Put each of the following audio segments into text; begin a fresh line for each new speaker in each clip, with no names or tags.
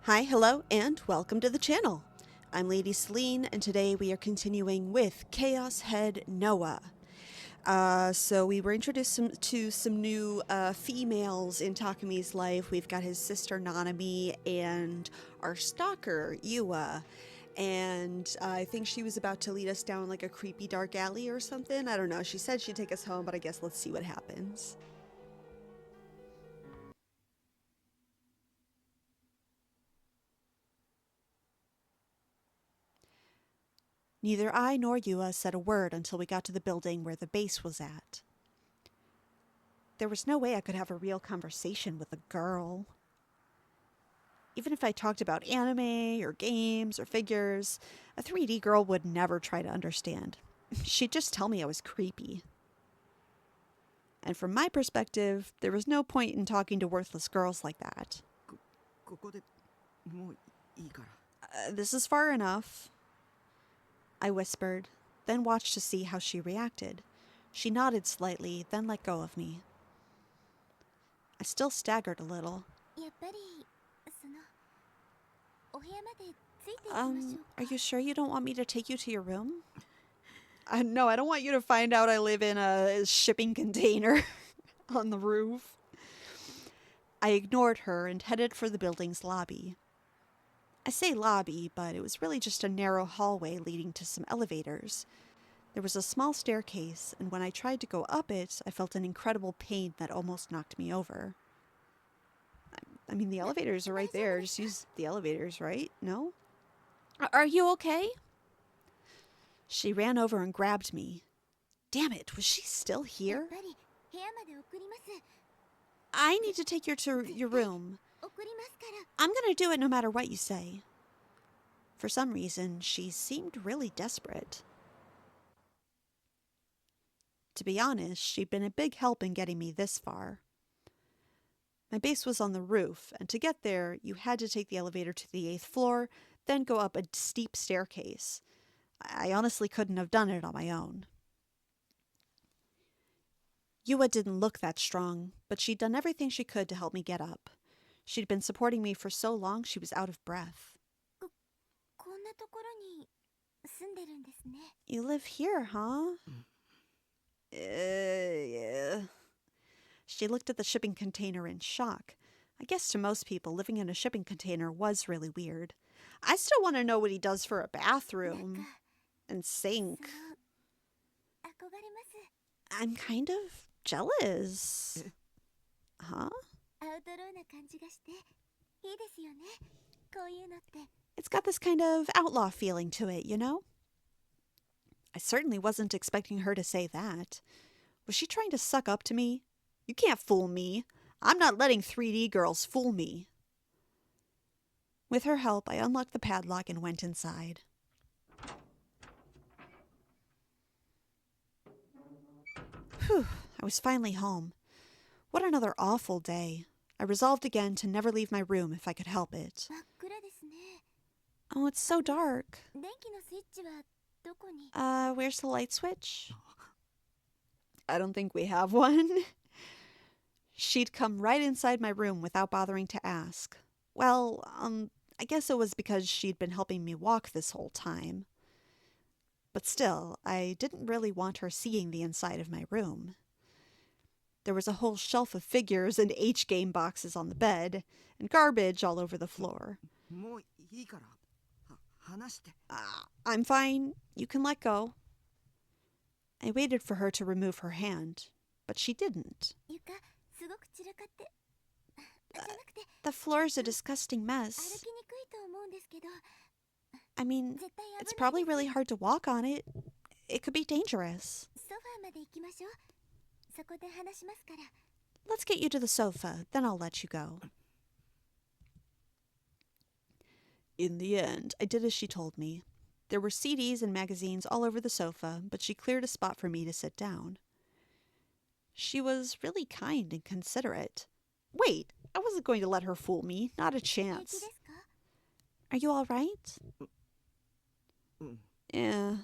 Hi, hello, and welcome to the channel. I'm Lady Celine, and today we are continuing with Chaos Head Noah. So we were introduced to some new females in Takumi's life. We've got his sister Nanami and our stalker Yua. And I think she was about to lead us down like a creepy dark alley or something. I don't know. She said she'd take us home, but I guess let's see what happens. Neither I nor Yua said a word until we got to the building where the base was at. There was no way I could have a real conversation with a girl. Even if I talked about anime or games or figures, a 3D girl would never try to understand. She'd just tell me I was creepy. And from my perspective, there was no point in talking to worthless girls like that. This is far enough, I whispered, then watched to see how she reacted. She nodded slightly, then let go of me. I still staggered a little. Are you sure you don't want me to take you to your room? No, I don't want you to find out I live in a shipping container on the roof. I ignored her and headed for the building's lobby. I say lobby, but it was really just a narrow hallway leading to some elevators. There was a small staircase, and when I tried to go up it, I felt an incredible pain that almost knocked me over. I mean, the elevators are right there. Just use the elevators, right? No? Are you okay? She ran over and grabbed me. Damn it, was she still here? I need to take you to your room. I'm gonna do it no matter what you say. For some reason, she seemed really desperate. To be honest, she'd been a big help in getting me this far. My base was on the roof, and to get there, you had to take the elevator to the 8th floor, then go up a steep staircase. I honestly couldn't have done it on my own. Yua didn't look that strong, but she'd done everything she could to help me get up. She'd been supporting me for so long she was out of breath. You live here, huh? Yeah. She looked at the shipping container in shock. I guess to most people, living in a shipping container was really weird. I still want to know what he does for a bathroom and sink. I'm kind of jealous. Huh? It's got this kind of outlaw feeling to it, you know? I certainly wasn't expecting her to say that. Was she trying to suck up to me? You can't fool me. I'm not letting 3D girls fool me. With her help, I unlocked the padlock and went inside. Whew, I was finally home. What another awful day. I resolved again to never leave my room if I could help it. Oh, it's so dark. Where's the light switch? I don't think we have one. She'd come right inside my room without bothering to ask. Well, I guess it was because she'd been helping me walk this whole time. But still, I didn't really want her seeing the inside of my room. There was a whole shelf of figures and H-game boxes on the bed, and garbage all over the floor. I'm fine. You can let go. I waited for her to remove her hand, but she didn't. The floor's a disgusting mess. I mean, it's probably really hard to walk on it. It could be dangerous. Let's get you to the sofa, then I'll let you go. In the end, I did as she told me. There were CDs and magazines all over the sofa, but she cleared a spot for me to sit down. She was really kind and considerate. Wait, I wasn't going to let her fool me. Not a chance. Are you all right? Yeah.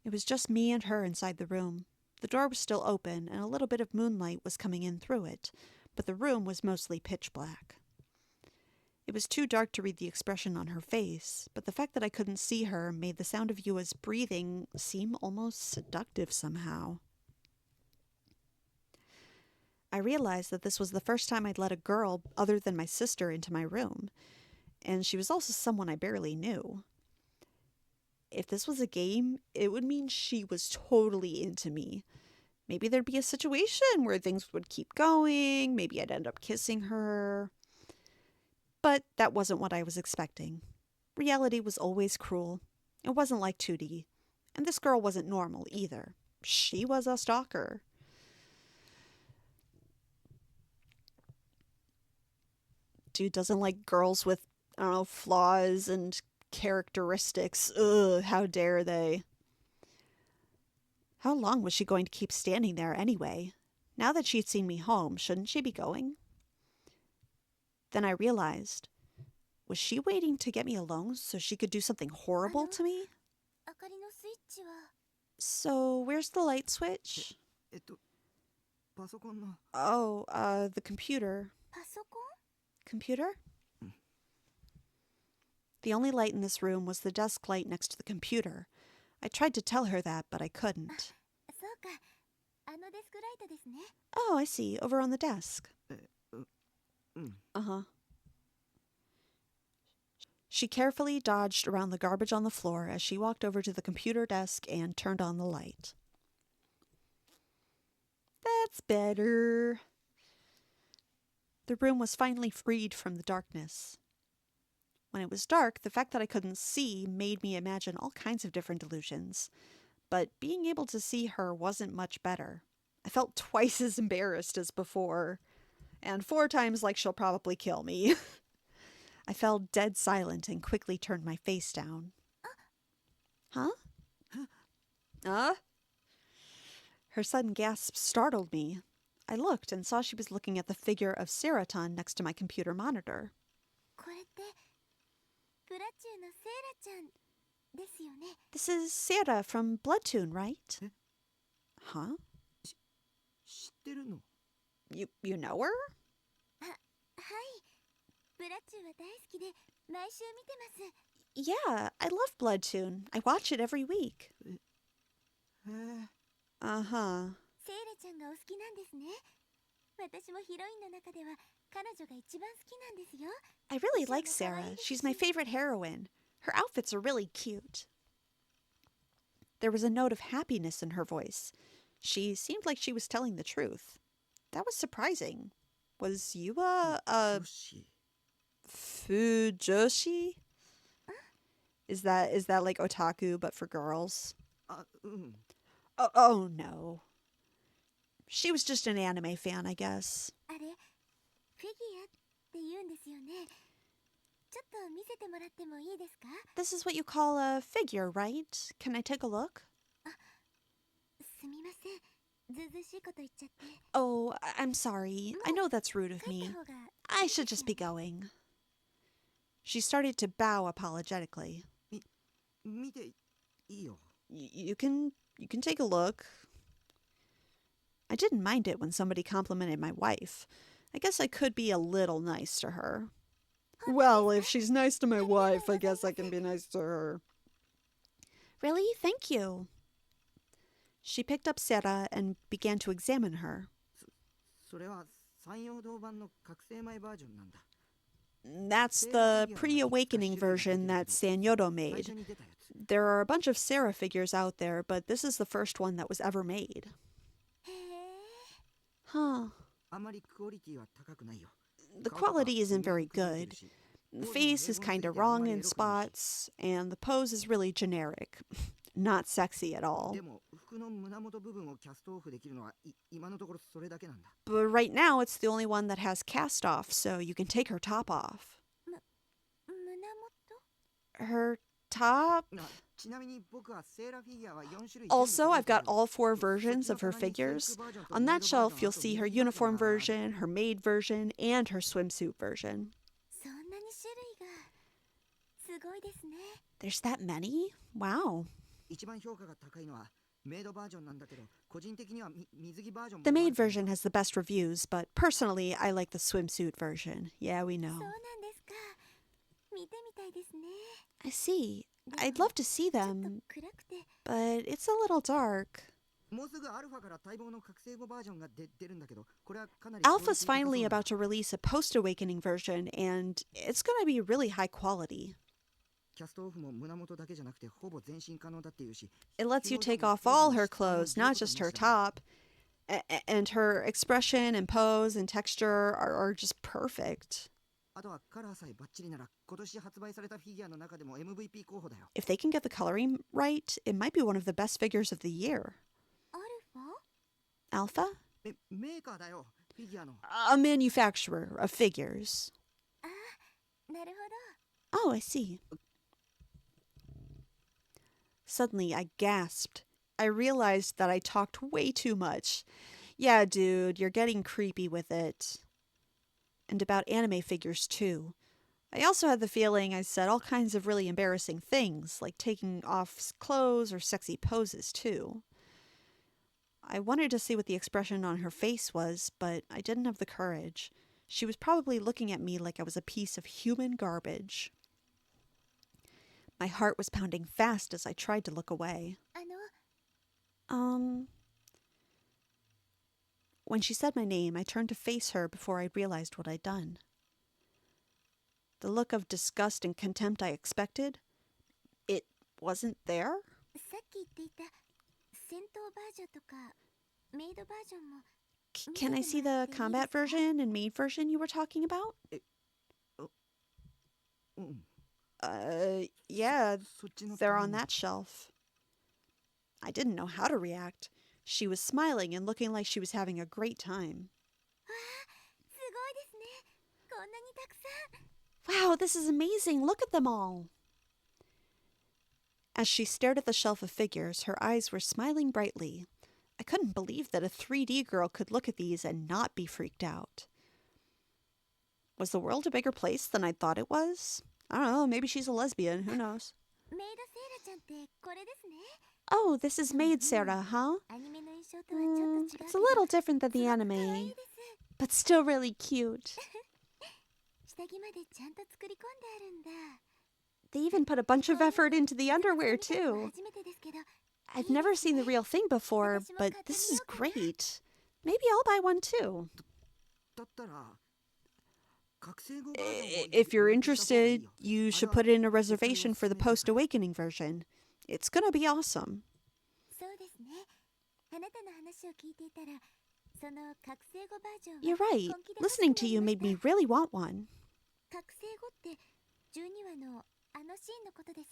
It was just me and her inside the room. The door was still open, and a little bit of moonlight was coming in through it, but the room was mostly pitch black. It was too dark to read the expression on her face, but the fact that I couldn't see her made the sound of Yua's breathing seem almost seductive somehow. I realized that this was the first time I'd let a girl other than my sister into my room, and she was also someone I barely knew. If this was a game, it would mean she was totally into me. Maybe there'd be a situation where things would keep going, maybe I'd end up kissing her. But that wasn't what I was expecting. Reality was always cruel. It wasn't like 2D. And this girl wasn't normal either. She was a stalker. Dude doesn't like girls with, I don't know, flaws and characteristics. Ugh, how dare they? How long was she going to keep standing there anyway? Now that she'd seen me home, shouldn't she be going? Then I realized, was she waiting to get me alone so she could do something horrible to me? So, where's the light switch? Oh, the computer. Computer? The only light in this room was the desk light next to the computer. I tried to tell her that, but I couldn't. Oh, I see. Over on the desk. Uh-huh. She carefully dodged around the garbage on the floor as she walked over to the computer desk and turned on the light. That's better. The room was finally freed from the darkness. When it was dark, the fact that I couldn't see made me imagine all kinds of different delusions. But being able to see her wasn't much better. I felt twice as embarrassed as before, and 4 times like she'll probably kill me. I fell dead silent and quickly turned my face down. Huh? Her sudden gasp startled me. I looked and saw she was looking at the figure of Seraton next to my computer monitor. This is Sera from Bloodtoon, right? Huh? You know her? Yeah, I love Bloodtoon. I watch it every week. Uh-huh. I really like Sarah. She's my favorite heroine. Her outfits are really cute. There was a note of happiness in her voice. She seemed like she was telling the truth. That was surprising. Was you a fujoshi? Is that like otaku but for girls? Oh no. She was just an anime fan, I guess. This is what you call a figure, right? Can I take a look? Oh, I'm sorry. I know that's rude of me. I should just be going. She started to bow apologetically. You can take a look. I didn't mind it when somebody complimented my wife. I guess I could be a little nice to her. Well, if she's nice to my wife, I guess I can be nice to her. Really? Thank you. She picked up Sera and began to examine her. That's the pre-awakening version that Sanyodo made. There are a bunch of Sera figures out there, but this is the first one that was ever made. Huh. The quality isn't very good. The face is kinda wrong in spots, and the pose is really generic. Not sexy at all. But right now, it's the only one that has cast off, so you can take her top off. Her top? Also, I've got all 4 versions of her figures. On that shelf, you'll see her uniform version, her maid version, and her swimsuit version. There's that many? Wow. The maid version has the best reviews, but personally, I like the swimsuit version. Yeah, we know. I see. I'd love to see them, but it's a little dark.
もうすぐアルファから待望の覚醒後バージョンが出るんだけど、これはかなり
Alpha's finally about to release a post-awakening version, and it's gonna be really high quality.
キャストオフも胸元だけじゃなくてほぼ全身可能だっていうし、
It lets you take off all her clothes, not just her top. And her expression and pose and texture are just perfect.
あとはカラーさえバッチリなら今年発売されたフィギュアの中でも MVP 候補だよ。
If they can get the coloring right, it might be one of the best figures of the year. Alpha?
メーカーだよ、フィギュアの。
A manufacturer of figures. Oh, I see. Suddenly, I gasped. I realized that I talked way too much. Yeah, dude, you're getting creepy with it. And about anime figures, too. I also had the feeling I said all kinds of really embarrassing things, like taking off clothes or sexy poses, too. I wanted to see what the expression on her face was, but I didn't have the courage. She was probably looking at me like I was a piece of human garbage. My heart was pounding fast as I tried to look away. When she said my name, I turned to face her before I realized what I'd done. The look of disgust and contempt I expected, it wasn't there? Can I see the combat version and maid version you were talking about? Yeah, they're on that shelf. I didn't know how to react. She was smiling and looking like she was having a great time. Wow, this is amazing. Look at them all. As she stared at the shelf of figures, her eyes were smiling brightly. I couldn't believe that a 3D girl could look at these and not be freaked out. Was the world a bigger place than I thought it was? I don't know, maybe she's a lesbian, who knows? Oh, this is Maid Sarah, huh? It's a little different than the anime, but still really cute. They even put a bunch of effort into the underwear, too. I've never seen the real thing before, but this is great. Maybe I'll buy one, too. If you're interested, you should put in a reservation for the post-awakening version. It's gonna be awesome. You're right. Listening to you made me really want one.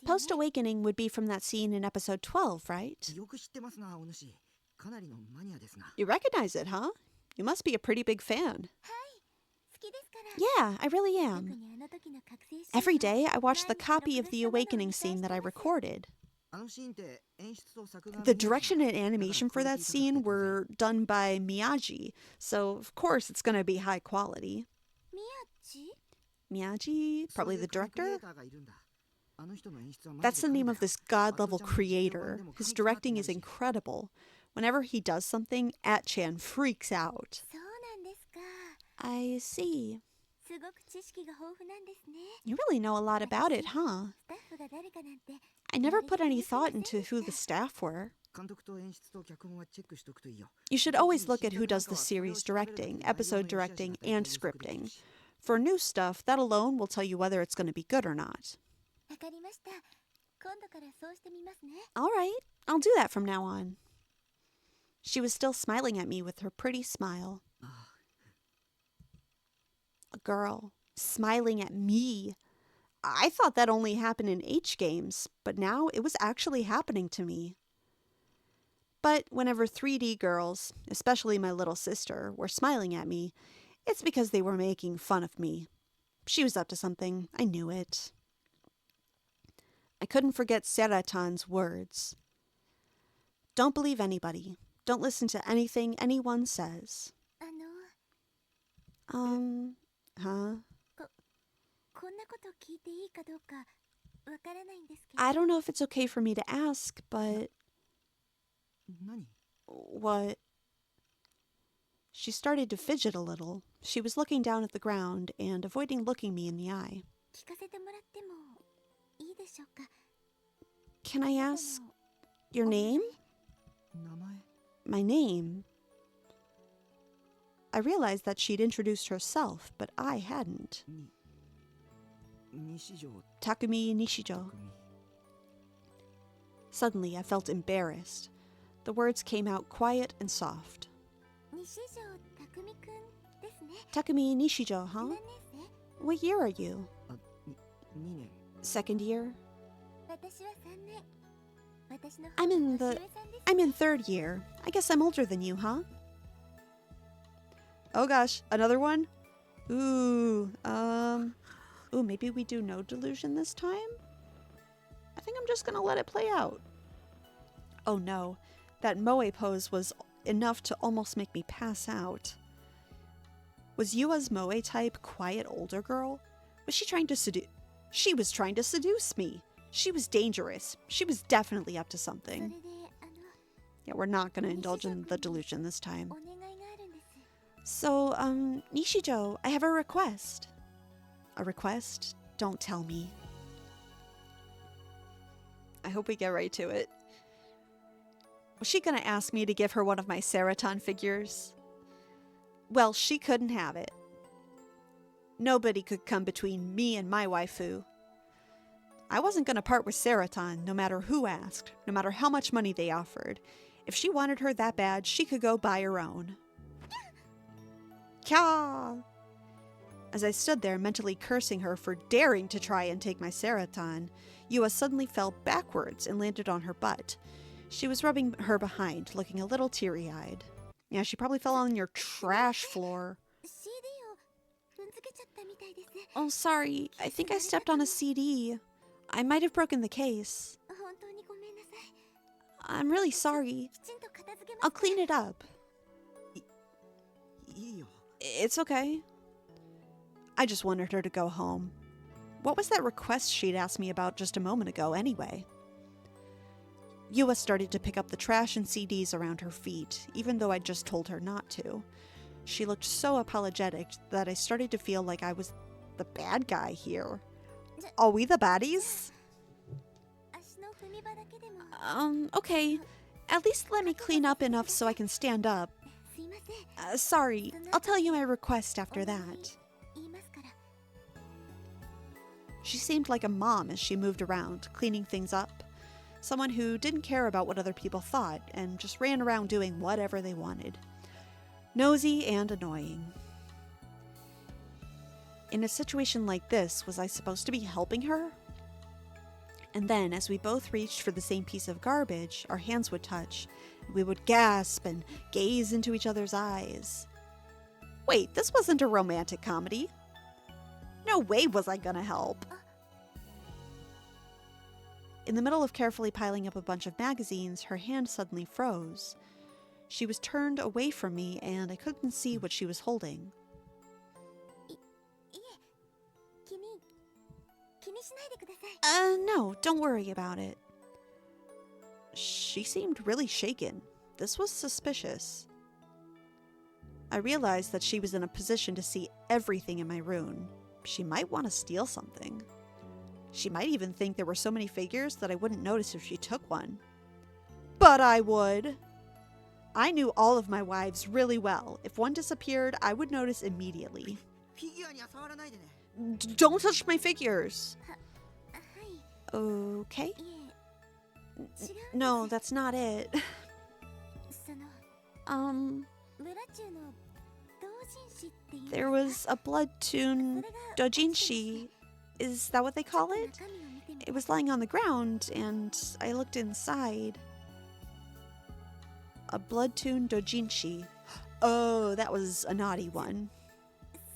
Post-awakening would be from that scene in episode 12, right? You recognize it, huh? You must be a pretty big fan. Yeah, I really am. Every day I watch the copy of the awakening scene that I recorded. The direction and animation for that scene were done by Miyagi, so of course it's going to be high quality. Miyagi? Probably the director? That's the name of this god-level creator. His directing is incredible. Whenever he does something, At-chan freaks out. I see. You really know a lot about it, huh? I never put any thought into who the staff were. You should always look at who does the series directing, episode directing, and scripting. For new stuff, that alone will tell you whether it's going to be good or not. All right, I'll do that from now on. She was still smiling at me with her pretty smile. A girl smiling at me. I thought that only happened in H games, but now it was actually happening to me. But whenever 3D girls, especially my little sister, were smiling at me, it's because they were making fun of me. She was up to something. I knew it. I couldn't forget Seratan's words. Don't believe anybody. Don't listen to anything anyone says. Huh? I don't know if it's okay for me to ask, but... What? She started to fidget a little. She was looking down at the ground and avoiding looking me in the eye.
聞かせてもらってもいいでしょうか。
Can I ask your name?
名前
My name. I realized that she'd introduced herself, but I hadn't.
西条
Takumi Nishijo.
匠
Suddenly, I felt embarrassed. The words came out quiet and soft.
西条匠くんですね。
Takumi Nishijo,
何
huh?
年生？
What year are you?
2年
Second year?
私は3年。私の
I'm in
年
the...
上さんです。
I'm in third year. I guess I'm older than you, huh? Oh gosh, another one? Ooh, maybe we do no delusion this time? I think I'm just gonna let it play out. Oh no, that moe pose was enough to almost make me pass out. Was Yua's moe type quiet older girl? Was she trying to seduce? She was trying to seduce me. She was dangerous. She was definitely up to
それ
something.
で
Yeah, we're not gonna indulge in the delusion this time.
お願いがあるんです。
So, Nishijo, I have a request. A request? Don't tell me. I hope we get right to it. Was she gonna ask me to give her one of my Seraton figures? Well, she couldn't have it. Nobody could come between me and my waifu. I wasn't gonna part with Seraton, no matter who asked, no matter how much money they offered. If she wanted her that bad, she could go buy her own. Kya! As I stood there mentally cursing her for daring to try and take my Seraton, Yua suddenly fell backwards and landed on her butt. She was rubbing her behind, looking a little teary-eyed. Yeah, she probably fell on your trash floor.
CD を踏んづけちゃったみたいです。
Oh, sorry. I think I stepped on a CD. I might have broken the case.
本当にごめんなさい。
I'm really sorry.
きちんと片付けます。
I'll clean it up.
いいよ
It's okay. I just wanted her to go home. What was that request she'd asked me about just a moment ago, anyway? Yua started to pick up the trash and CDs around her feet, even though I'd just told her not to. She looked so apologetic that I started to feel like I was the bad guy here. Are we the baddies?
足の踏み場だけでも。
Okay. At least let me clean up enough so I can stand up.
すいません。
Sorry, I'll tell you my request after that.
言いますから。
She seemed like a mom as she moved around, cleaning things up. Someone who didn't care about what other people thought and just ran around doing whatever they wanted. Nosy and annoying. In a situation like this, was I supposed to be helping her? And then, as we both reached for the same piece of garbage, our hands would touch. We would gasp and gaze into each other's eyes. Wait, this wasn't a romantic comedy. No way was I gonna help. In the middle of carefully piling up a bunch of magazines, her hand suddenly froze. She was turned away from me, and I couldn't see what she was holding.
いえ、君、気にしないでください。
No, don't worry about it. She seemed really shaken. This was suspicious. I realized that she was in a position to see everything in my room. She might want to steal something. She might even think there were so many figures that I wouldn't notice if she took one. But I would. I knew all of my wives really well. If one disappeared, I would notice immediately.
フィギュアには触らないでね
Don't touch my figures.
はい。
Okay.
いえ、違うんです。
No, that's not it.
その、
Um,
村中の同人誌って言いますか？
there was a blood tune
それが
dojinshi. Is that what they call it?
中身を見てみ
It was lying on the ground, and I looked inside. A blood tune dojinshi. Oh, that was a naughty one.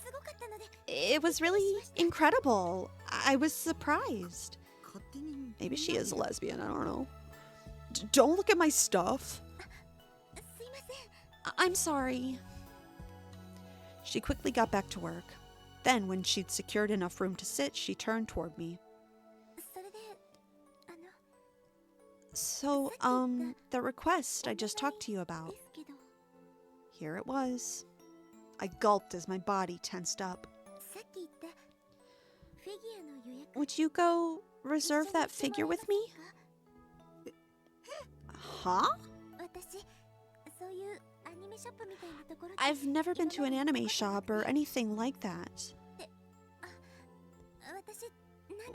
すごかったので、
It was really incredible. I was surprised.
勝手に
Maybe she is a lesbian, I don't know. Don't look at my stuff.
すいません。
I'm sorry. She quickly got back to work. Then, when she'd secured enough room to sit, she turned toward me.
それで、
So, the request I just talked to you
で
about.
すけど、
Here it was. I gulped as my body tensed up.
さっき言ったフ
Would you go reserve that figure with me? Huh? I've never been to an anime shop or anything like that.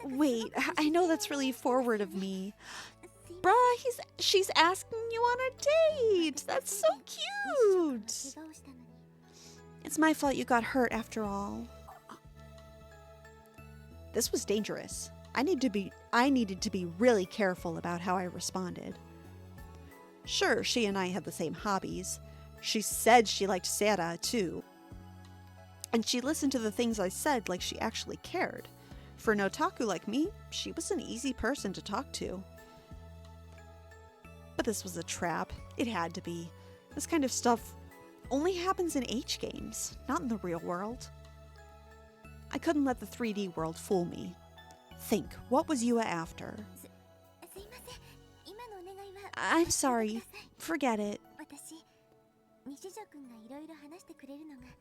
Wait, I know that's really forward of me. Bruh, she's asking you on a date. That's so cute. It's my fault you got hurt after all. This was dangerous. I needed to be really careful about how I responded. Sure, she and I had the same hobbies. She said she liked Sera too. And she listened to the things I said like she actually cared. For an otaku like me, she was an easy person to talk to. But this was a trap. It had to be. This kind of stuff only happens in H games, not in the real world. I couldn't let the 3D world fool me. Think, what was Yua after? I'm sorry. Forget it.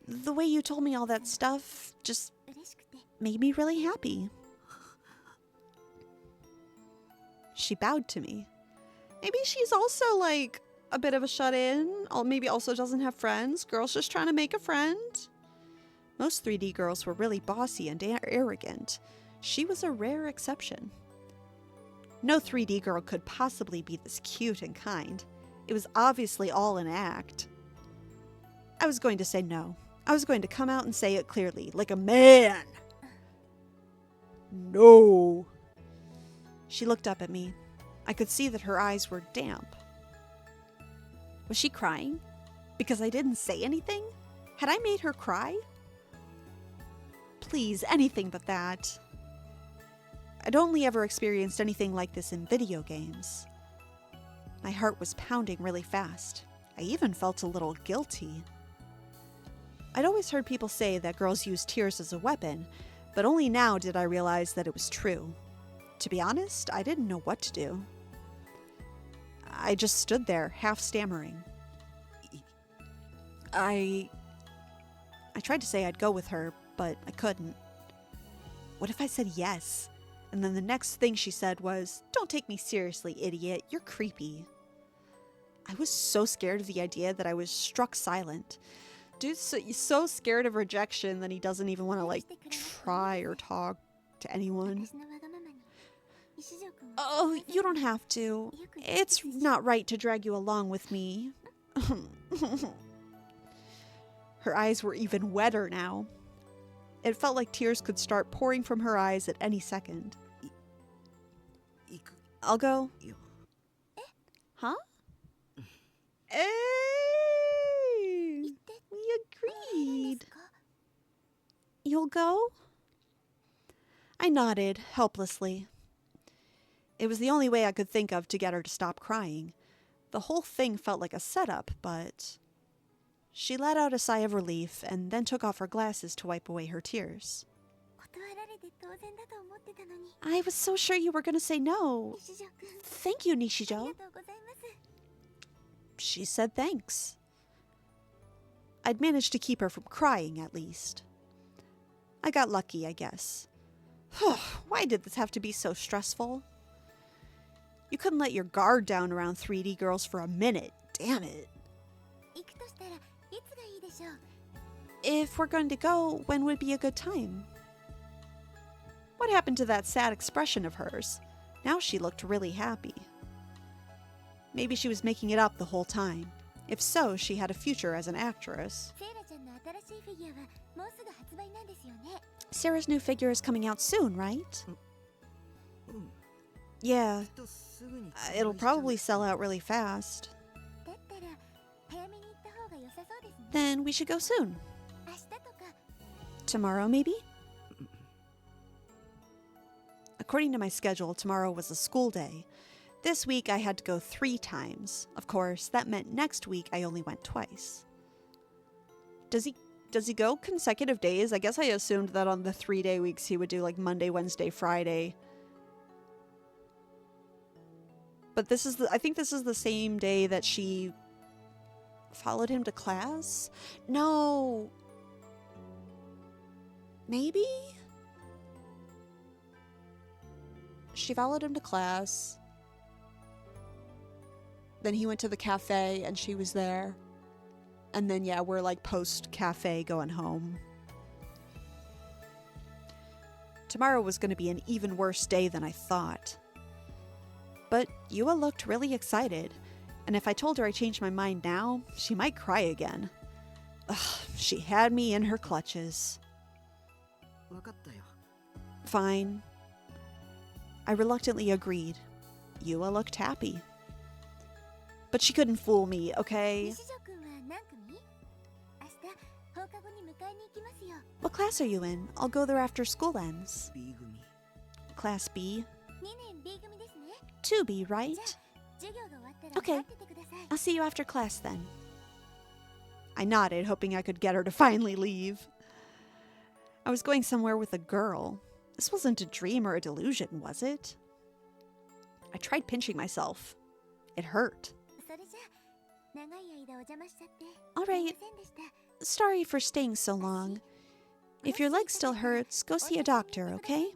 The way you told me all that stuff just made me really happy. She bowed to me. Maybe she's also like a bit of a shut-in, or maybe also doesn't have friends. Girls just trying to make a friend. Most 3D girls were really bossy and arrogant. She was a rare exception. No 3D girl could possibly be this cute and kind. It was obviously all an act. I was going to say no. I was going to come out and say it clearly, like a man. No. She looked up at me. I could see that her eyes were damp. Was she crying? Because I didn't say anything? Had I made her cry? Please, anything but that. I'd only ever experienced anything like this in video games. My heart was pounding really fast. I even felt a little guilty. I'd always heard people say that girls use tears as a weapon, but only now did I realize that it was true. To be honest, I didn't know what to do. I just stood there, half stammering. I tried to say I'd go with her, but I couldn't. What if I said yes? And then the next thing she said was, "Don't take me seriously, idiot. You're creepy." I was so scared of the idea that I was struck silent. Dude's so scared of rejection that he doesn't even want to like try or talk to anyone. Oh, you don't have to. It's not right to drag you along with me. Her eyes were even wetter now. It felt like tears could start pouring from her eyes at any second. I'll go. Huh? Hey! We agreed. You'll go? I nodded, helplessly. It was the only way I could think of to get her to stop crying. The whole thing felt like a setup, but... She let out a sigh of relief and then took off her glasses to wipe away her tears. I was so sure you were going to say no. Thank you, Nishijo. She said thanks. I'd managed to keep her from crying, at least. I got lucky, I guess. Why did this have to be so stressful? You couldn't let your guard down around 3D girls for a minute. Damn it. If we're going to go, when would be a good time? What happened to that sad expression of hers? Now she looked really happy. Maybe she was making it up the whole time. If so, she had a future as an actress. Sarah's new figure is coming out soon, right? Yeah. It'll probably sell out really fast. Then we should go soon. Tomorrow, maybe? According to my schedule, tomorrow was a school day. This week I had to go 3 times. Of course, that meant next week I only went twice. Does he go consecutive days? I guess I assumed that on the 3-day weeks he would do like Monday, Wednesday, Friday. But I think this is the same day that she followed him to class? No. Maybe? she followed him to class. Then he went to the cafe and she was there. And then, yeah, we're like post-cafe going home. Tomorrow was going to be an even worse day than I thought. But Yua looked really excited, and if I told her I changed my mind now, she might cry again. Ugh, she had me in her clutches.
わかったよ。
Fine. I reluctantly agreed. Yua looked happy. But she couldn't fool me, okay?
西条くんは何組？明日放課後に迎えに行きますよ。
What class are you in? I'll go there after school ends.
B 組。
Class B?
2年 B 組ですね。
2B, right?
じゃあ授業が終わったら
Okay.
待っててください。
I'll see you after class then. I nodded, hoping I could get her to finally leave. I was going somewhere with a girl. This wasn't a dream or a delusion, was it? I tried pinching myself. It hurt.
それじゃあ長い間お邪魔しちゃって
All
すい
right.
ませんでした。
Sorry for staying so long. If your leg still hurts, go see a doctor, okay?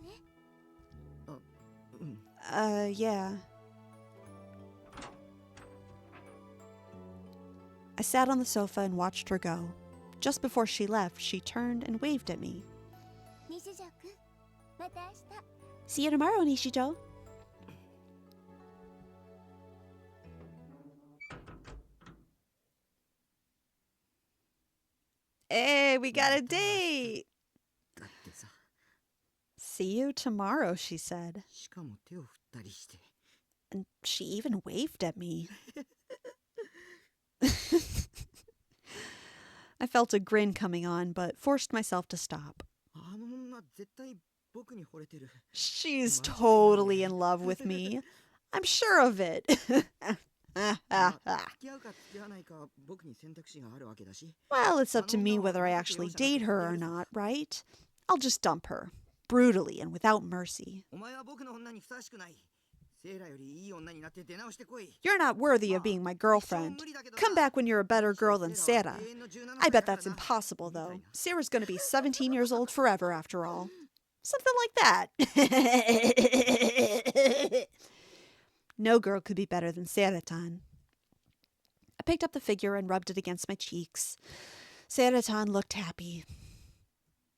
うん。
Yeah. I sat on the sofa and watched her go. Just before she left, she turned and waved at me.
西条くん、また明日。
See you tomorrow, Nishijo. Hey, we got a date!
だってさ、
See you tomorrow, she said.
しかも手を振ったりして。
And she even waved at me. I felt a grin coming on, but forced myself to stop.
あの女絶対僕に惚れてる。
She's totally in love with me. I'm sure of it.
付き合うか付き合わないか僕に選択肢があるわけだし。
Well, it's up to me whether I actually date her or not, right? I'll just dump her. Brutally and without mercy.
お前は僕の女にふさわしくない。セイラよりいい女になって出直してこい。
You're not worthy of being my girlfriend. Come back when you're a better girl than Sarah. I bet that's impossible, though. Sarah's gonna be 17 years old forever, after all. Something like that. No girl could be better than Sarah-tan. I picked up the figure and rubbed it against my cheeks. Sarah-tan looked happy.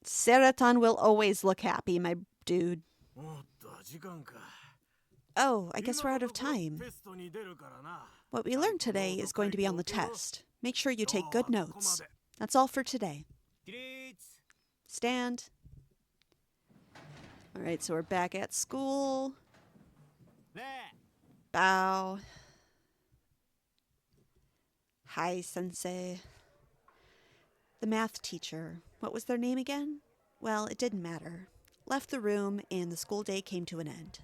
Sarah-tan will always look happy, my dude.
おっと、時間か。
Oh, I guess we're out of time. What we learned today is going to be on the test. Make sure you take good notes. That's all for today. Stand. All right, so we're back at school. Bow. Hi, sensei. The math teacher. What was their name again? Well, it didn't matter. Left the room, and the school day came to an end.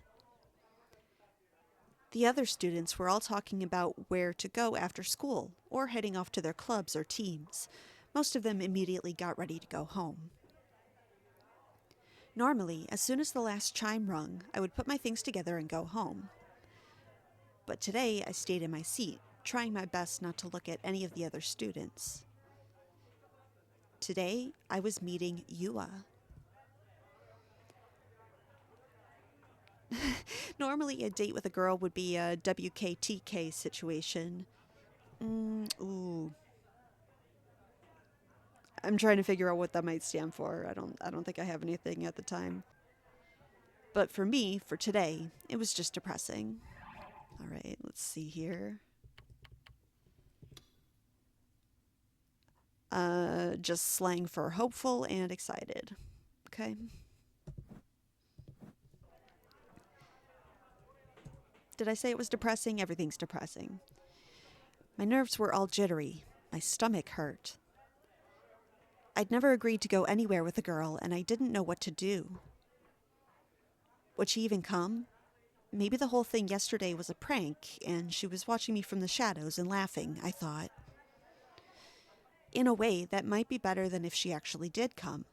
The other students were all talking about where to go after school, or heading off to their clubs or teams. Most of them immediately got ready to go home. Normally, as soon as the last chime rung, I would put my things together and go home. But today, I stayed in my seat, trying my best not to look at any of the other students. Today, I was meeting Yua. Normally, a date with a girl would be a WKTK situation. Ooh. I'm trying to figure out what that might stand for. I don't think I have anything at the time. But for me, for today, it was just depressing. All right, let's see here. Just slang for hopeful and excited. Okay. Did I say it was depressing? Everything's depressing. My nerves were all jittery. My stomach hurt. I'd never agreed to go anywhere with a girl, and I didn't know what to do. Would she even come? Maybe the whole thing yesterday was a prank, and she was watching me from the shadows and laughing, I thought. In a way, that might be better than if she actually did come.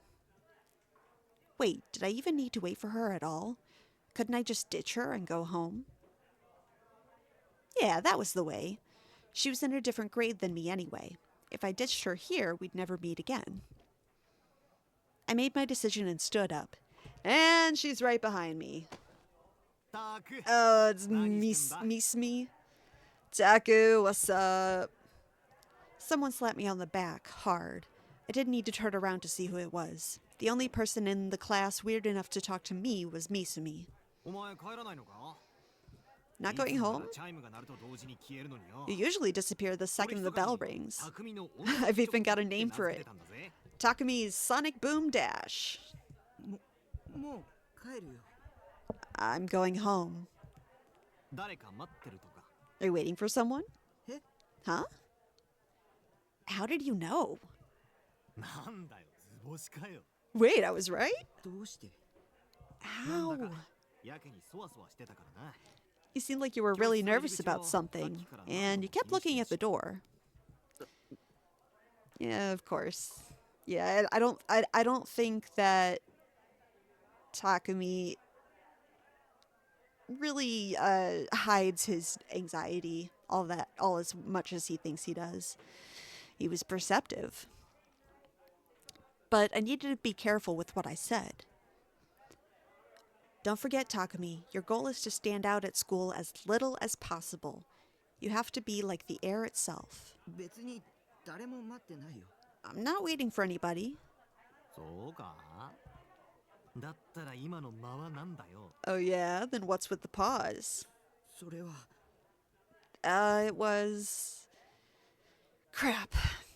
Wait, did I even need to wait for her at all? Couldn't I just ditch her and go home? Yeah, that was the way. She was in a different grade than me anyway. If I ditched her here, we'd never meet again. I made my decision and stood up. And she's right behind me. Oh, it's Misumi. Taku, what's up? Someone slapped me on the back, hard. I didn't need to turn around to see who it was. The only person in the class weird enough to talk to me was Misumi.
お前帰らないのか
Not going home?
チャイムが鳴ると同時に消えるのによ
You usually disappear the second the bell rings.
匠の
I've even got a name for it. Takumi's Sonic Boom Dash.
もう帰るよ。
I'm going home.
誰か待ってるとか
Are you waiting for someone?
え
Huh? How did you know?
なんだよ図星かよ
Wait, I was right?
どうして
How?
やけにそわそわしてたからな
You seemed like you were really nervous about something, and you kept looking at the door. Yeah, of course. Yeah, I don't think that Takumi really hides his anxiety all as much as he thinks he does. He was perceptive. But I needed to be careful with what I said. Don't forget, Takumi, your goal is to stand out at school as little as possible. You have to be like the air itself.
別に誰も待ってないよ。
I'm not waiting for anybody.
そうかだったら今の間はなんだよ
Oh yeah? Then what's with the pause?
それは
It was... Crap.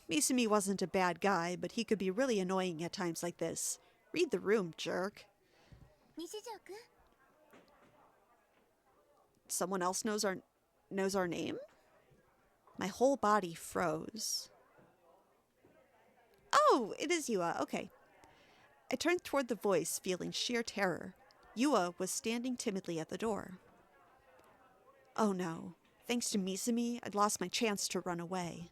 Misumi wasn't a bad guy, but he could be really annoying at times like this. Read the room, jerk.
西条くん
Someone else knows our name? My whole body froze. Oh, it is Yua. Okay. I turned toward the voice, feeling sheer terror. Yua was standing timidly at the door. Oh no. Thanks to Misumi, I'd lost my chance to run away.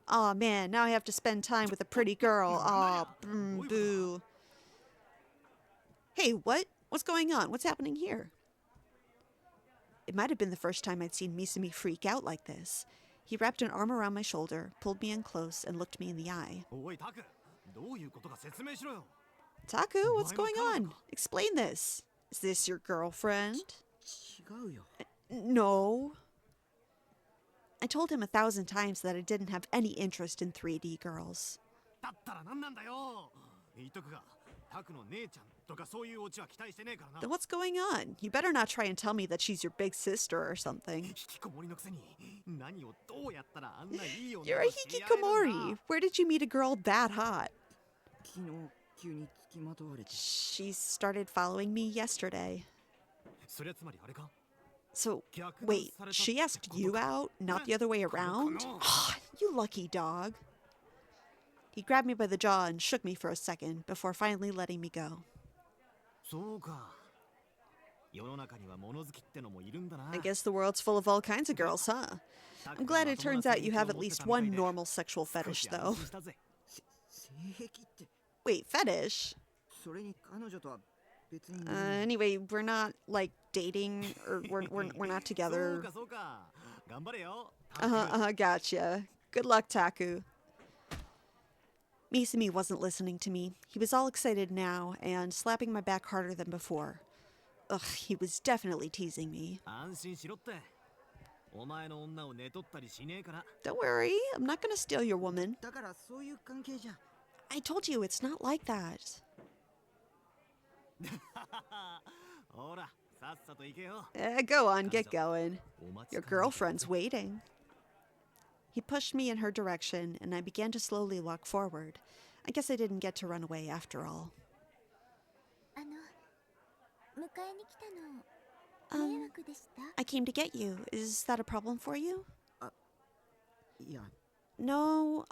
Aw, man, now I have to spend time with a pretty girl. Aw, boo. Hey, what? What's going on? What's happening here? It might have been the first time I'd seen Misumi freak out like this. He wrapped an arm around my shoulder, pulled me in close, and looked me in the eye.
おいタクどういうことか説明しろよ
Taku, what's going on? Explain this. Is this your girlfriend?
違うよ。
No. I told him 1,000 times that I didn't have any interest in 3D girls.
だったら何なんだよ言っとくがタクの姉ちゃんとかそういうオチは期待してねえからな
Then what's going on? You better not try and tell me that she's your big sister or something.
引きこもりのくせに何をどうやったらあんないい女
You're a
と知り合えるんだ
hikikomori. Where did you meet a girl that hot?
昨日急に付きまとわれて。
She started following me yesterday.
それはつまりあれか
So, wait, she asked you out, not the other way around? You lucky dog. He grabbed me by the jaw and shook me for a second before finally letting me go.
そうか世の中には物好きってのもいるんだな
I guess the world's full of all kinds of girls, huh? I'm glad it turns out you have at least one normal sexual fetish, though.
性癖って。
Wait, fetish?
それに彼女とは別に。
Anyway, we're not, like, dating, or we're not
そう
together.
かそうか頑張れよ
Gotcha. Good luck, Taku. Misumi wasn't listening to me. He was all excited now and slapping my back harder than before. Ugh, he was definitely teasing me.
安心しろってお前の女を寝取ったりしねえから
Don't worry, I'm not gonna steal your woman.
だからそういう関係じゃ。
I told you it's not like that.
ほらさっさと行けよ
Go on, get going.
お待ち
Your
かね
girlfriend's waiting. He pushed me in her direction, and I began to slowly walk forward. I guess I didn't get to run away after all.
あの迎えに来たの迷惑でした
I came to get you. Is that a problem for you?
いや、
No,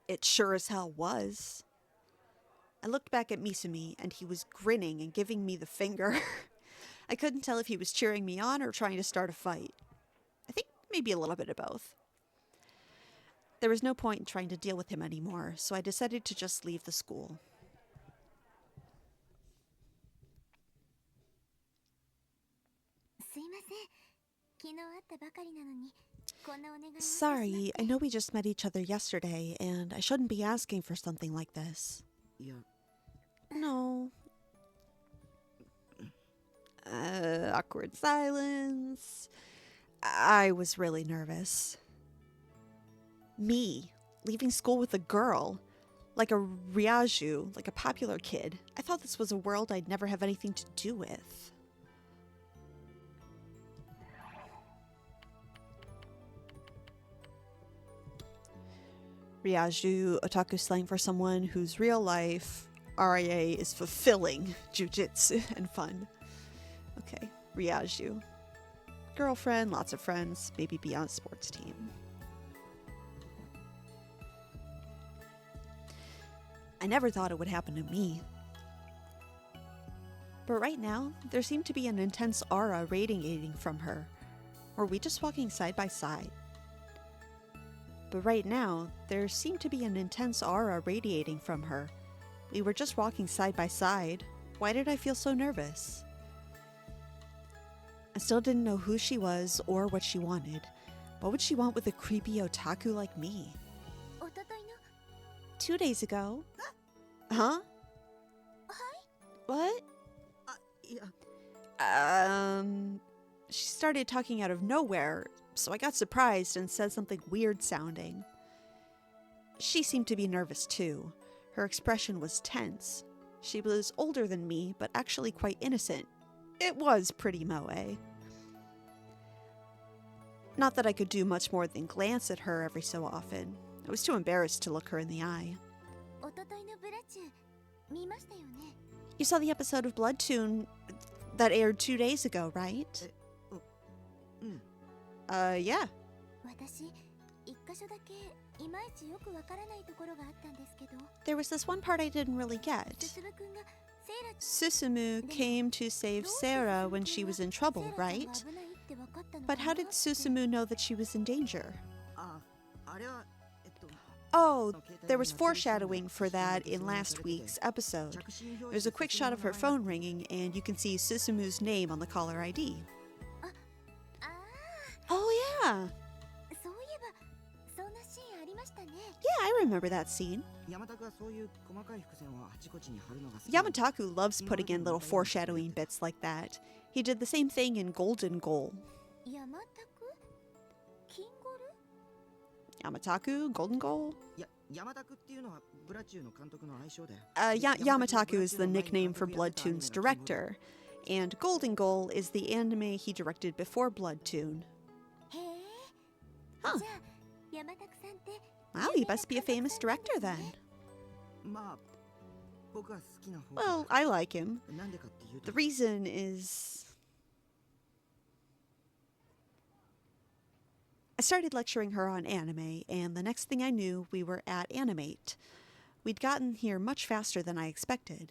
it sure as hell was. I looked back at Misumi, and he was grinning and giving me the finger. I couldn't tell if he was cheering me on or trying to start a fight. I think maybe a little bit of both. There was no point in trying to deal with him anymore, so I decided to just leave the school.
すいません昨日会ったばかりなのにこんなお願いをしてし
Sorry, I know we just met each other yesterday, and I shouldn't be asking for something like this.
いや、
No. Awkward silence. I was really nervous. Me, leaving school with a girl. Like a Ryaju, like a popular kid. I thought this was a world I'd never have anything to do with. Ryaju, otaku slang for someone whose real life RIA is fulfilling jujitsu and fun. Okay, Ryaju. Girlfriend, lots of friends, maybe be on a sports team. I never thought it would happen to me. But right now, there seemed to be an intense aura radiating from her. Were we just walking side by side? But right now, there seemed to be an intense aura radiating from her. We were just walking side by side. Why did I feel so nervous? I still didn't know who she was or what she wanted. What would she want with a creepy otaku like me?
おとといの
2 days ago. Huh? What?
いや
She started talking out of nowhere, so I got surprised and said something weird sounding. She seemed to be nervous too. Her expression was tense. She was older than me, but actually quite innocent. It was pretty moe. Not that I could do much more than glance at her every so often. I was too embarrassed to look her in the eye.
おとといのブラチュ見ましたよね
You saw the episode of Blood Tune that aired 2 days ago, right?
うん
Yeah.
私一箇所だけいまいちよくわからないところがあったんですけど
There was this one part I didn't really get.
すすぶくんがセイラ
Susumu came to save Sarah when she was in trouble, right?
セイラちゃんが危ないってわかったの
But
か
how
な
did Susumu know that she was in danger?
ああれは
Oh, there was foreshadowing for that in last week's episode. There's a quick shot of her phone ringing, and you can see Susumu's name on the caller ID.
あ
Oh, yeah.
あそういえばそんなシーンありましたね
Yeah, I remember that scene.
山田がそういう細かい伏線をあちこちに貼るのが好き
Yamataku loves putting in little foreshadowing bits like that. He did the same thing in Golden Goal.
山田くキンゴル
Yamataku? Golden Goal?
いや山田くっていうのはブラチューの監督の愛称だよ
Yamataku is the nickname for Blood Tune's director, and Golden Goal is the anime he directed before Blood Tune.
へえ
Huh.
じゃあ山田くさんって
Wow, he must be a famous director then.
まあ僕は好きな方
Well, I like him.
なんでかっていうと
The reason is... I started lecturing her on anime, and the next thing I knew, we were at Animate. We'd gotten here much faster than I expected.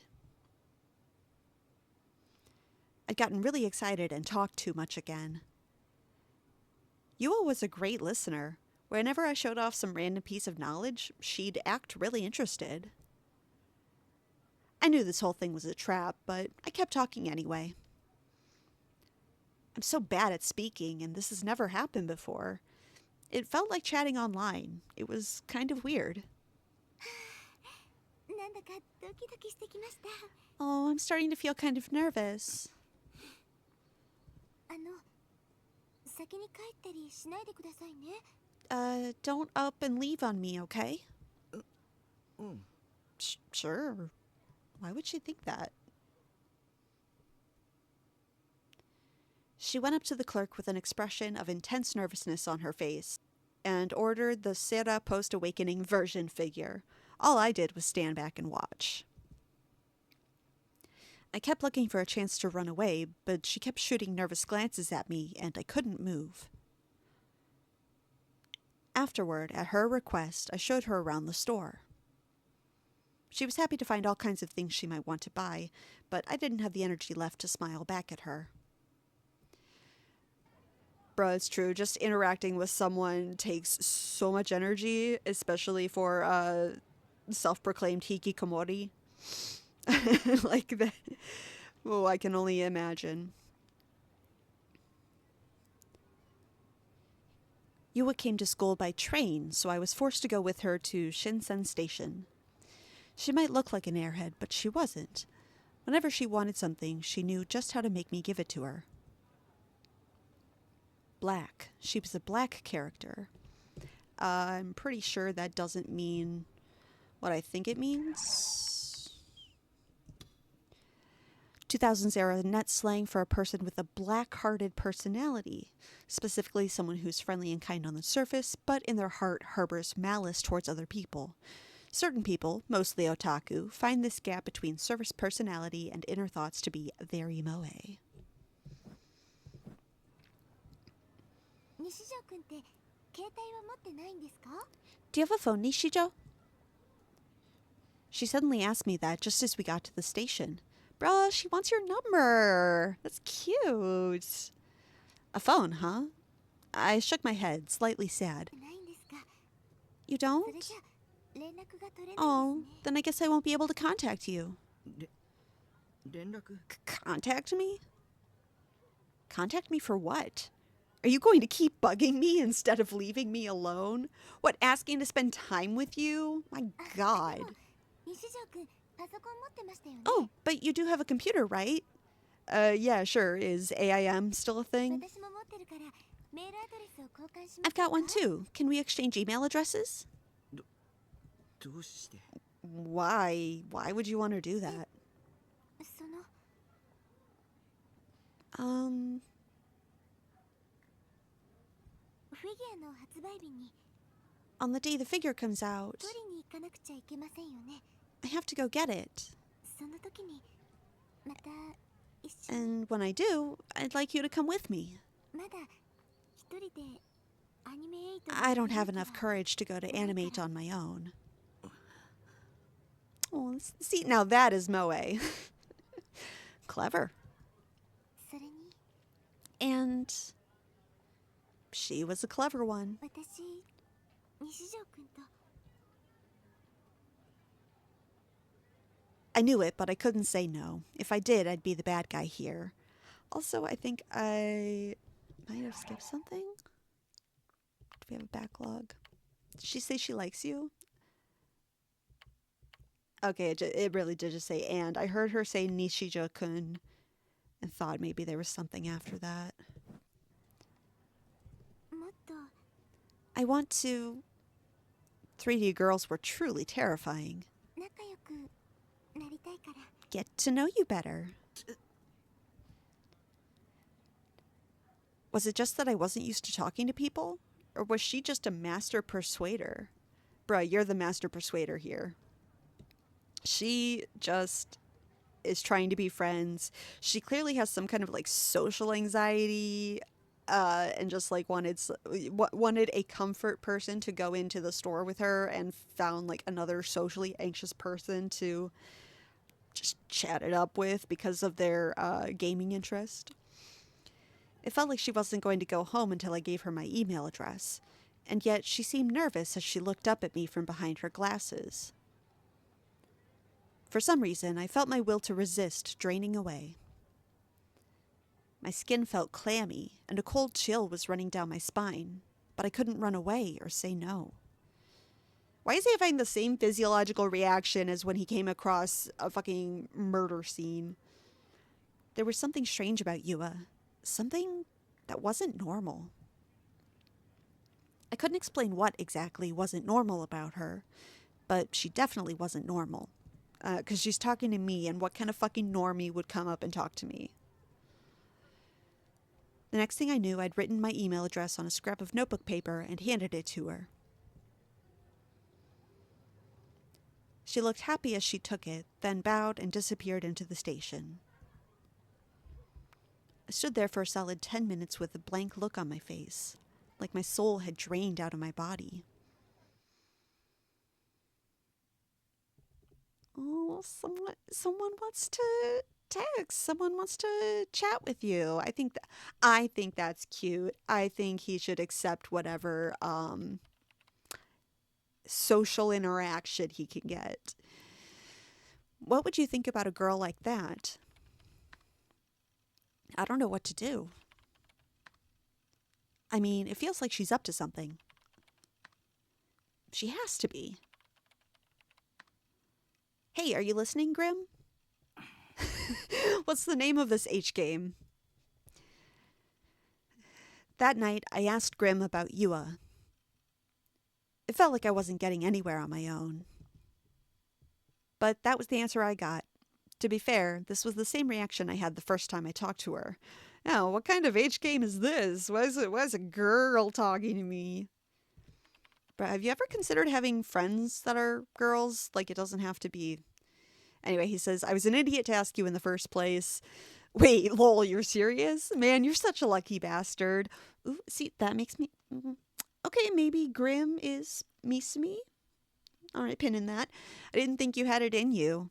I'd gotten really excited and talked too much again. Yua was a great listener. Whenever I showed off some random piece of knowledge, she'd act really interested. I knew this whole thing was a trap, but I kept talking anyway. I'm so bad at speaking, and this has never happened before. It felt like chatting online. It was kind of weird.
なんだかドキドキしてきました
Oh, I'm starting to feel kind of nervous.
あの先に帰ったりしないでくださいね
Don't up and leave on me, okay?
うん
Sure. Why would she think that? She went up to the clerk with an expression of intense nervousness on her face and ordered the Sera post-awakening version figure. All I did was stand back and watch. I kept looking for a chance to run away, but she kept shooting nervous glances at me, and I couldn't move. Afterward, at her request, I showed her around the store. She was happy to find all kinds of things she might want to buy, but I didn't have the energy left to smile back at her. Bruh, it's true. Just interacting with someone takes so much energy, especially for self-proclaimed hikikomori. Like that. Oh, I can only imagine. Yua came to school by train, so I was forced to go with her to Shinsen Station. She might look like an airhead, but she wasn't. Whenever she wanted something, she knew just how to make me give it to her. Black. She was a black character. I'm pretty sure that doesn't mean what I think it means. 2000s era net slang for a person with a black-hearted personality, specifically someone who's friendly and kind on the surface, but in their heart harbors malice towards other people. Certain people, mostly otaku, find this gap between surface personality and inner thoughts to be very moe.
西条くんって携帯は持ってないんですか？
Do you have a phone, Nishijo? She suddenly asked me that just as we got to the station. Bruh, she wants your number. That's cute. A phone, huh? I shook my head, slightly sad.
ないんですか？
You
それ
don't?
じゃ連絡が取れないですね。
Oh, then I guess I won't be able to contact you.
連絡
Contact me? Contact me for what? Are you going to keep bugging me instead of leaving me alone? What, asking to spend time with you? My
で
god.
も西条くんパソコン持ってましたよね。
Oh, but you do have a computer, right? Yeah, sure. Is AIM still a thing?
私も持ってるからメールアドレスを交換しま
I've
すか？
got one too. Can we exchange email addresses?
どうして
Why? Why would you want to do that?
その フィギュアの発売日に
On the day the figure comes out,
取りに行かなくちゃいけませんよね。
I have to go get it.
その時にまた一緒に
And when I do, I'd like you to come with me.
まだ一人でアニメ8
I don't have enough courage to go to Animate on my own. Oh, see, now that is moe. Clever.
それに
And she was a clever one.
私西条くんと
I knew it, but I couldn't say no. If I did, I'd be the bad guy here. Also, I think I might have skipped something. Do we have a backlog? Did she say she likes you? Okay, it really did just say and. I heard her say Nishijo-kun and thought maybe there was something after that.
もっと
I want to... 3D girls were truly terrifying.
仲良くなりたいから
Get to know you better. Was it just that I wasn't used to talking to people? Or was she just a master persuader? Bruh, you're the master persuader here. She just is trying to be friends. She clearly has some kind of like social anxiety and just like wanted a comfort person to go into the store with her and found like another socially anxious person to just chat it up with because of their gaming interest. It felt like she wasn't going to go home until I gave her my email address, and yet she seemed nervous as she looked up at me from behind her glasses. For some reason, I felt my will to resist draining away. My skin felt clammy, and a cold chill was running down my spine, but I couldn't run away or say no. Why is he having the same physiological reaction as when he came across a fucking murder scene? There was something strange about Yua. Something that wasn't normal. I couldn't explain what exactly wasn't normal about her, but she definitely wasn't normal. Because she's talking to me, and what kind of fucking normie would come up and talk to me? The next thing I knew, I'd written my email address on a scrap of notebook paper and handed it to her. She looked happy as she took it, then bowed and disappeared into the station. I stood there for a solid 10 minutes with a blank look on my face, like my soul had drained out of my body. Oh, someone wants to text. Someone wants to chat with you. I think that's cute. I think he should accept whatever social interaction he can get. What would you think about a girl like that? I don't know what to do. I mean, it feels like she's up to something. She has to be. Hey, are you listening, Grim? What's the name of this H game? That night, I asked Grim about Yua. It felt like I wasn't getting anywhere on my own. But that was the answer I got. To be fair, this was the same reaction I had the first time I talked to her. Now, what kind of H game is this? Why is a girl talking to me? But have you ever considered having friends that are girls? Like, it doesn't have to be... Anyway, he says, I was an idiot to ask you in the first place. Wait, lol, you're serious? Man, you're such a lucky bastard. Ooh, see, that makes me... Okay, maybe Grim is Misumi? Alright, pin in that. I didn't think you had it in you.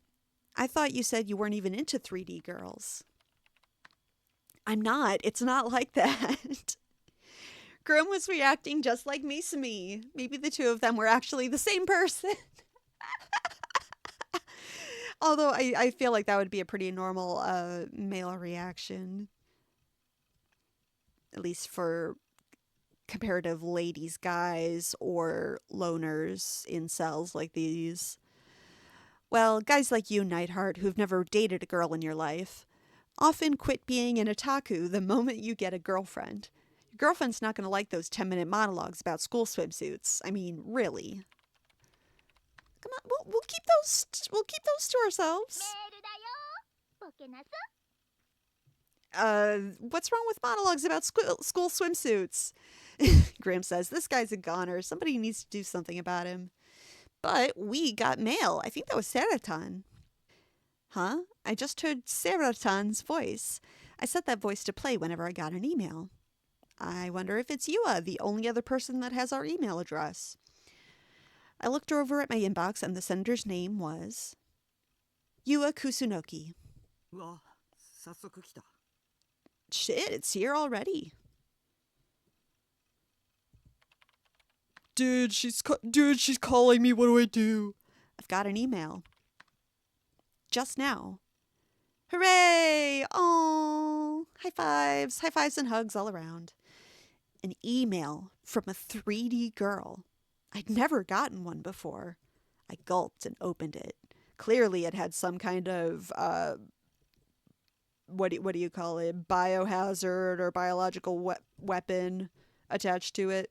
I thought you said you weren't even into 3D girls. I'm not. It's not like that. Grim was reacting just like Misumi. Maybe the two of them were actually the same person. Although I feel like that would be a pretty normal male reaction. At least for comparative ladies, guys, or loners, incels like these. Well, guys like you, Nightheart, who've never dated a girl in your life, often quit being an otaku the moment you get a girlfriend. Your girlfriend's not going to like those 10-minute monologues about school swimsuits. I mean, really. Come on, we'll keep those to ourselves. What's wrong with monologues about school swimsuits? Graham says, this guy's a goner. Somebody needs to do something about him. But we got mail. I think that was Saratan. Huh? I just heard Saratan's voice. I set that voice to play whenever I got an email. I wonder if it's Yua, the only other person that has our email address. I looked over at my inbox and the sender's name was Yua Kusunoki.
うわ、早速来た。
Shit, it's here already. Dude, she's calling me. What do I do? I've got an email. Just now. Hooray! Oh, high fives and hugs all around. An email from a 3D girl. I'd never gotten one before. I gulped and opened it. Clearly, it had some kind of what do you call it? Biohazard or biological weapon attached to it.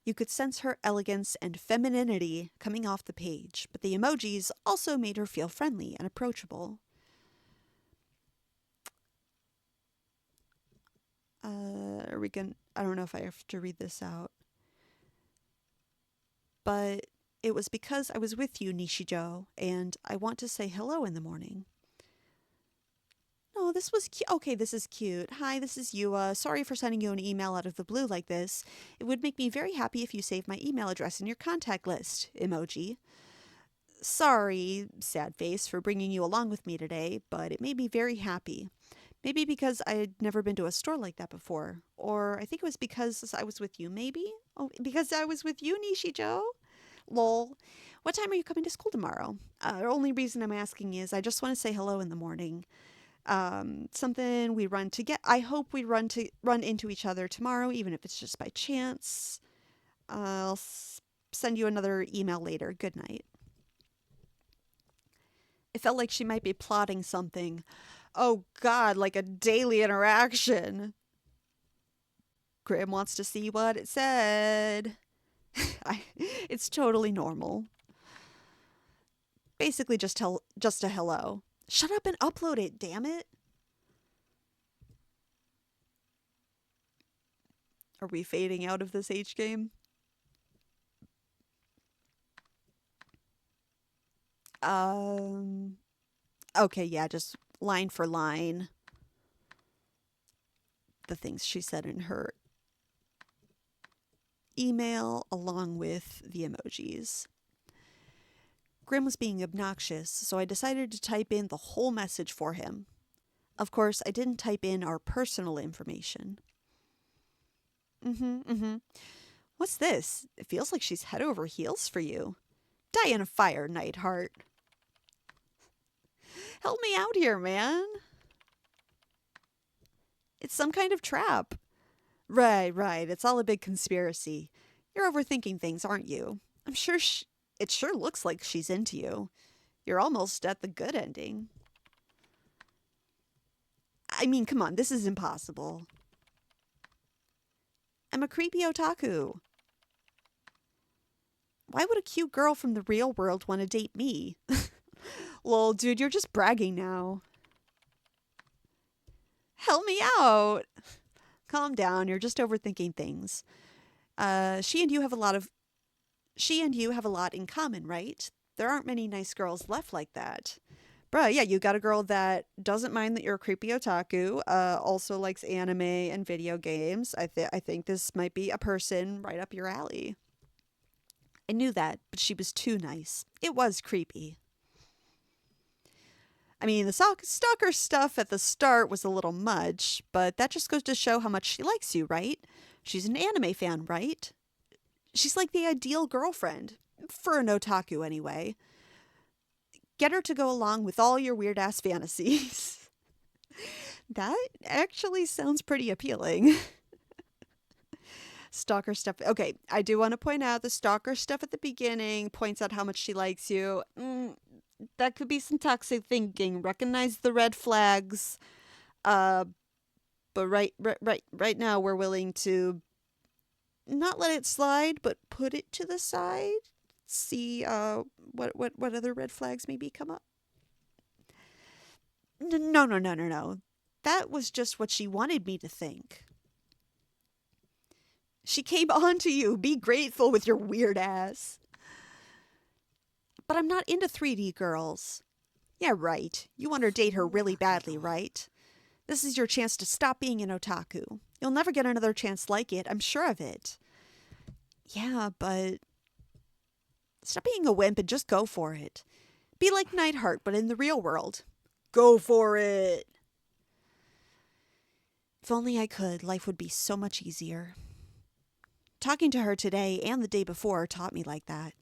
You could sense her elegance and femininity coming off the page, but the emojis also made her feel friendly and approachable. I don't know if I have to read this out. But it was because I was with you, Nishijo, and I want to say hello in the morning. Oh, this was cute. Okay, this is cute. Hi, this is Yua. Sorry for sending you an email out of the blue like this. It would make me very happy if you saved my email address in your contact list. Emoji. Sorry, sad face, for bringing you along with me today, but it made me very happy. Maybe because I had never been to a store like that before. Or I think it was because I was with you, maybe? Oh, because I was with you, Nishijo? Lol. What time are you coming to school tomorrow? The only reason I'm asking is I just want to say hello in the morning. Something we run to get. I hope we run into each other tomorrow, even if it's just by chance. I'll send you another email later. Good night. It felt like she might be plotting something. Oh God, like a daily interaction. Graham wants to see what it said. It's totally normal. Basically just a hello. Shut up and upload it, damn it. Are we fading out of this H game? Okay, yeah, just line for line. The things she said in her email along with the emojis. Grim was being obnoxious, so I decided to type in the whole message for him. Of course, I didn't type in our personal information. What's this? It feels like she's head over heels for you. Die in a fire, Nightheart. Help me out here, man. It's some kind of trap. Right. It's all a big conspiracy. You're overthinking things, aren't you? I'm sure it sure looks like she's into you. You're almost at the good ending. I mean, come on, this is impossible. I'm a creepy otaku. Why would a cute girl from the real world want to date me? Lol, dude, you're just bragging now. Help me out. Calm down, you're just overthinking things. She and you have a lot in common, right? There aren't many nice girls left like that. Bruh, yeah, you got a girl that doesn't mind that you're a creepy otaku, also likes anime and video games. I think this might be a person right up your alley. I knew that, but she was too nice. It was creepy. I mean, the stalker stuff at the start was a little much, but that just goes to show how much she likes you, right? She's an anime fan, right? She's like the ideal girlfriend. For an otaku, anyway. Get her to go along with all your weird-ass fantasies. That actually sounds pretty appealing. Stalker stuff. Okay, I do want to point out the stalker stuff at the beginning points out how much she likes you. That could be some toxic thinking. Recognize the red flags. But right now we're willing to not let it slide, but put it to the side. See what other red flags maybe come up. No. That was just what she wanted me to think. She came on to you. Be grateful with your weird ass. But I'm not into 3D girls. Yeah, right. You want to date her really badly, right? This is your chance to stop being an otaku. You'll never get another chance like it. I'm sure of it. Yeah, but stop being a wimp and just go for it. Be like Nightheart, but in the real world. Go for it. If only I could, life would be so much easier. Talking to her today and the day before taught me like that.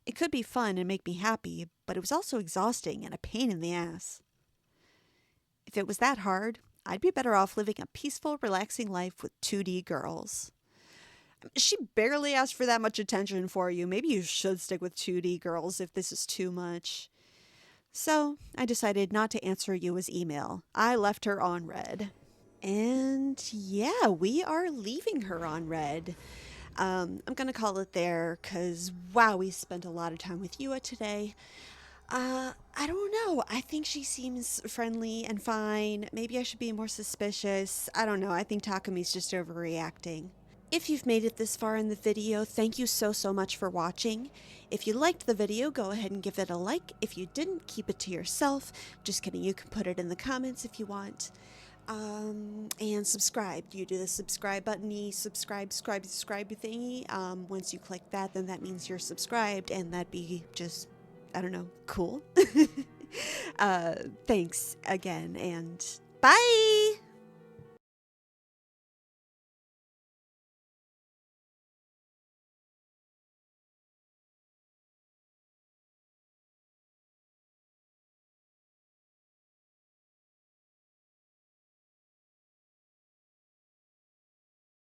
It could be fun and make me happy, but it was also exhausting and a pain in the ass. If it was that hard, I'd be better off living a peaceful, relaxing life with 2D girls. She barely asked for that much attention for you. Maybe you should stick with 2D girls if this is too much. So, I decided not to answer Yua's email. I left her on red. And yeah, we are leaving her on red. I'm going to call it there because, wow, we spent a lot of time with Yua today. I don't know. I think she seems friendly and fine. Maybe I should be more suspicious. I don't know. I think Takumi's just overreacting. If you've made it this far in the video, thank you so much for watching. If you liked the video, go ahead and give it a like. If you didn't, keep it to yourself. Just kidding, you can put it in the comments if you want. And subscribe. You do the subscribe button, subscribe thingy. Once you click that, then that means you're subscribed, and that'd be just, I don't know, cool. Thanks again, and bye!